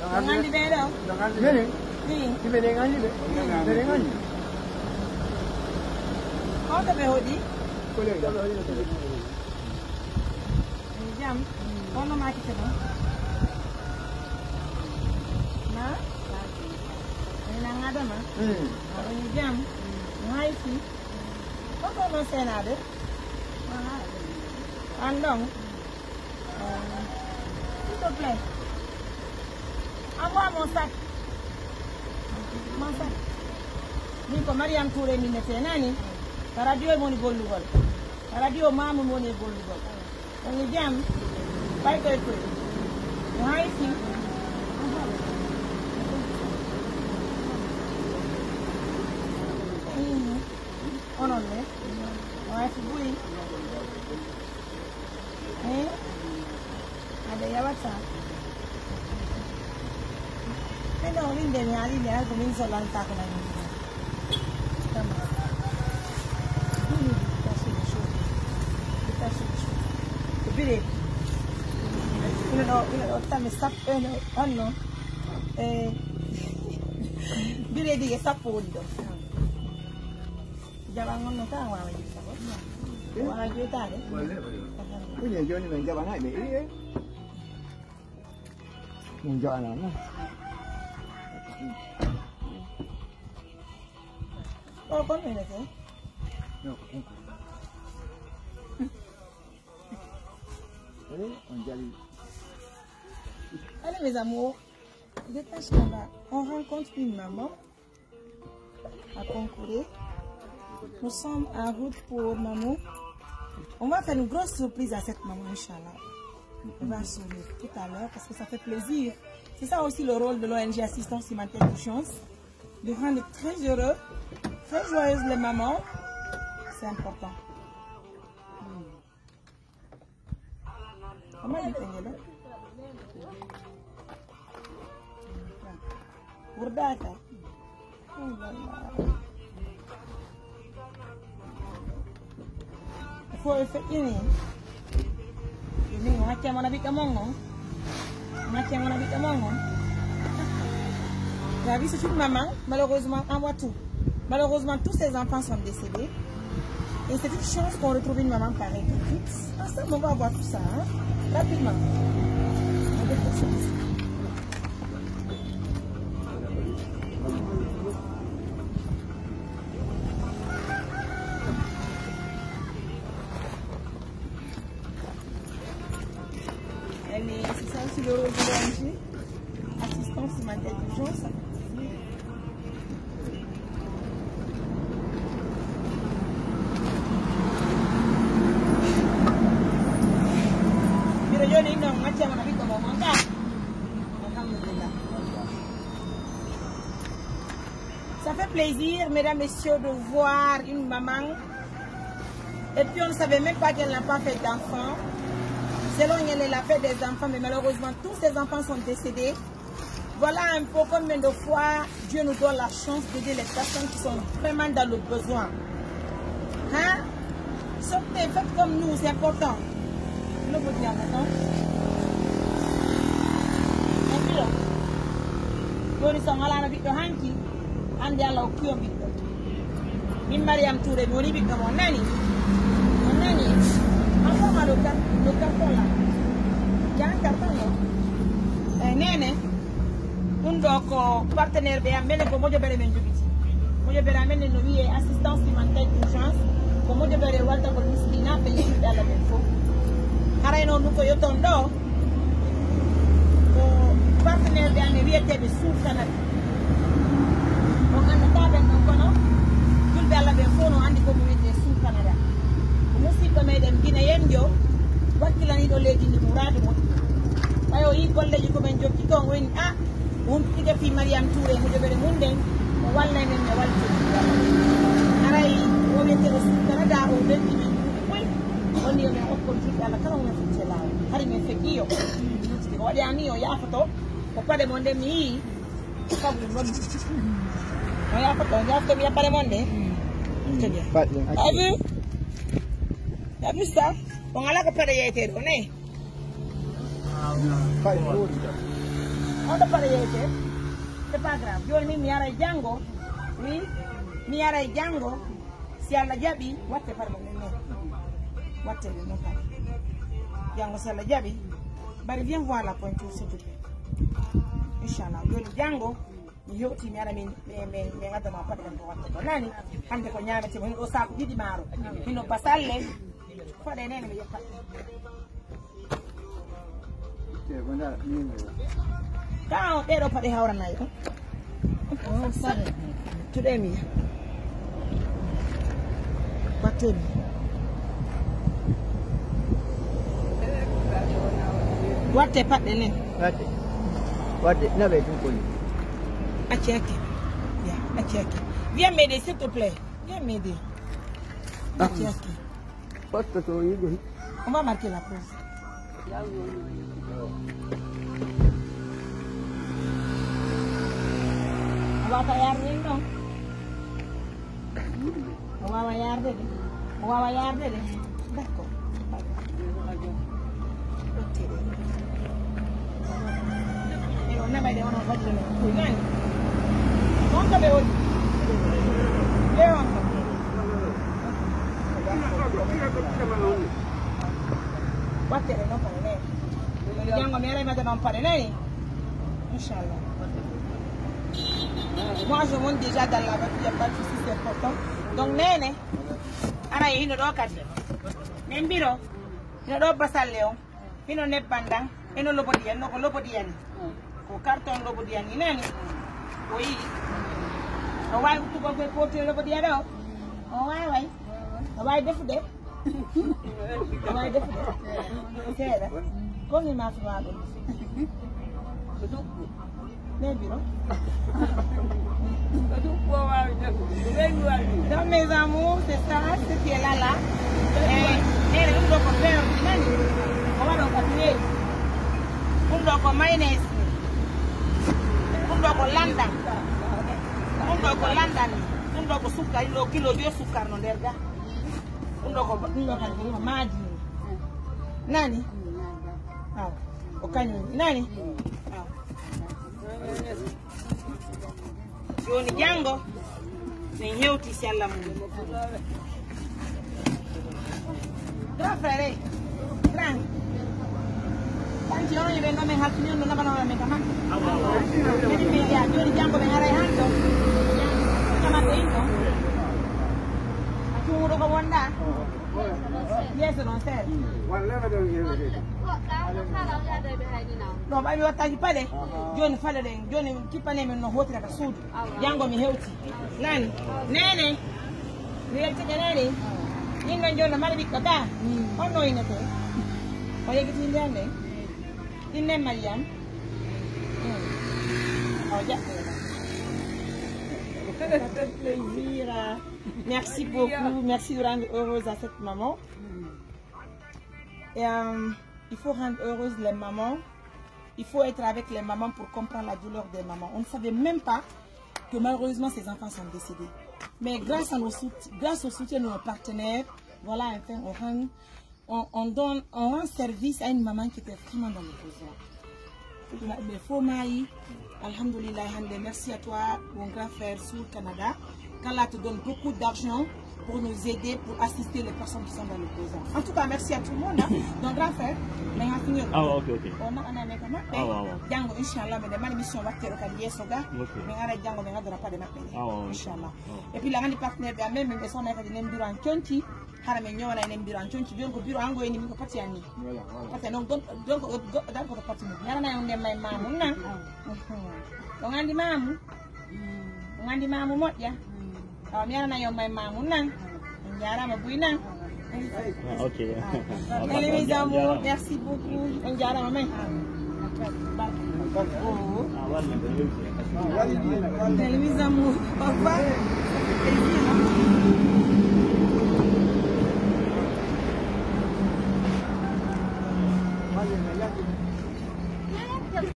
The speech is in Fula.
Ngandi beda. Bene. Ni. Di bene ngandi be. Bene ngandi. Kau be hodi. Boleh dah. Jam. Kono mati kena. Na? Ini nang ada mah. Ini jam. Ngai si. Kau kono senade. Andong. S'il te plaît. Envoie mon sac. Mon sac. Ni ko Mariam Touré ni nete nani. Radio moni gollugol. Radio mamu moni gollugol. On jam. Bay koy koy. Ngai si. Onon ne. Ngai si bui. Ada ya WhatsApp. Pero hindi niya alin kuminsan lang tako na yun. Tama. Bire. Ino tami sappo ano. Bire di sappo undo. Jalan ngono ta wa di sappo. Wa kita deh. Punya Johnny main jalan naik be. Munjuk anak. Oh, kon ini sih. No. On jali. Allez mes amours, détache là-bas. On rencontre une maman à concourir. Nous sommes en route pour maman. On va faire une grosse surprise à cette maman, Inch'Allah. Elle va sourire tout à l'heure parce que ça fait plaisir. C'est ça aussi le rôle de l'ONG Assistance Humanitaire d'Urgence. De rendre très heureux, très joyeuses les mamans. C'est important. Comment il fait là? Burdaka. Oh là là. Il faut faire ini. Ini macam mana bika mongo? Macam mana bika mongo? La vie c'est une maman, malheureusement, envoie tout. Malheureusement, tous ses enfants sont décédés. Et c'est une chance qu'on retrouve une maman pareille tout de suite. Ensemble, on va voir tout ça, hein? Rapidement. C'est ça aussi le rôle de l'ONG. Assistance humanitaire d'urgence. Ça fait plaisir, mesdames, messieurs, de voir une maman. Et puis on ne savait même pas qu'elle n'a pas fait d'enfants. Selon elle a fait des enfants, mais malheureusement tous ses enfants sont décédés. Voilà un peu combien de fois Dieu nous donne la chance d'aider les personnes qui sont vraiment dans le besoin. Hein? Sortez, faites comme nous, c'est important. Le vous dire maintenant. Nous sommes à la vie de Hanki, and à la Okion Victor. Min Mariam Touré, nous n'y vivons mon nani. Mon nani. Encore le carton là. Il y a un carton là. Nene. Un doc partenaire de Amène pour moi de belle menjubiti. Moi de belle amène nous vie assistance humanitaire d'urgence. Pour moi de belle walta pour miskina payer dans la info. Haraino nous koyo tondo. Partenaire de Amène était de sous Canada. On a notable non kono. Tout dans la info nous andi communauté sous Canada. Musi comme dem Guinéen yo. Wakilani do legi ni muradu mo. Ayo yi golle ji ko men jokki ko woni ah won tiga fi Mariam Touré mo jobere mun den mo walla men me walti aray o lete o Canada o leti men koy on yo me hokko ti ala kala mo fi la hari me feki yo ti wadi ani o ya foto ko pade monde mi sabu mon o ya foto ya foto mi pade monde c'est bien t'as vu ça on ala ko pade yete do ne Fai fuori. On doit parler, c'est pas grave. Yo mi ara jango, oui, mi ara jango. Si alla jabi, watte parlo nene. Watte le non parle. Jango si alla jabi, bari viens voir la pointure s'il te plaît. Inshallah, yo jango. Yo ti mi ara mi ngata ma patta ko watte ko nani. Hande ko nyaamete mo o saako didi maro. Hino basalle. Fode nene mi yeppa. Quand on est pas de haura nayo. Oh, ça. Tu l'as mis. Bateau. What est pas de ne? What na be tout connu. Acheke. Bien, acheke. Viens m'aider s'il te plaît. Viens m'aider. Acheke. Poste to yigo. On va marquer la pause. On va bayar non? On va bayar de. On va bayar de. D'accord. Et on a baillé on va dire. Oui. On va béo. Léon. Battere non fare lei. Vediamo mi arriva da non fare lei. Inch'Allah. Moi je monte déjà dans la voiture, il n'y a pas de souci, c'est important. Donc nene, ana yi no do kadi. Men biro, no do basal leo. Hino ne banda, hino lobodi en no ko lobodi en. Ko carton lobodi en nene. Oui. O way tu ko ko te lobodi en do. O way. O way def de. Vai defender. Sério? Como mais vale? Nem virou? Donc mes amours, c'est ça, ce qui est là. Et nous devons faire on va donc continuer. On doit mayonnaise. On doit landa. On doit landa. On doit sucre, il kilo de sucre non derga. Maji nani okani nani yoni jango ni hewti si Allah mu grand frère grand tanti yoni be ngame hakini no nabana me kama ni me ya yoni jango be haray hando kama ko ino aku ko wonda. Yes, non c'est. No, ba mi wattaji pale. Joni fale den, joni kipane men no hotira ka suudu. Jango mi hewti. Nani? Nene. Mi yelti nene. Ninno jona mari bikota. Onno inete. O yegiti ndande. Inne Mariam. Oh, ja. Ça fait plaisir. Merci beaucoup. Merci de rendre heureuse à cette maman. Et il faut rendre heureuse les mamans. Il faut être avec les mamans pour comprendre la douleur des mamans. On ne savait même pas que malheureusement ces enfants sont décédés. Mais grâce au soutien de nos partenaires, voilà, enfin, on rend service à une maman qui était vraiment dans le besoin. Alhamdulillah, merci à toi, mon grand frère sur le Canada. Qu'Allah te donne beaucoup d'argent pour nous aider, pour assister les personnes qui sont dans le besoin. En tout cas, merci à tout le monde. Donc, grand frère, on a fini. Ok. On a Django, Inch'Allah, mais demain, l'émission va te recaliller, Soga. Mais arrête Django, mais on ne pas de m'appeler. Inch'Allah. Et puis, la grande partenaire, même, mais son mec a dit, bureau en Tionti. Hara me ñëw na ne bureau en Tionti, bien ko bureau en goy ni mi ko pati ani. Parce que donc ko pati ni. Yara na ngem may mamu na. Donc andi mamu. Ngandi mamu moƴƴa. Mi yana yo may mamu nan. Jarama buy nan. Ok. Allez mes amours, merci beaucoup. On jarama may. Allez mes amours, au revoir.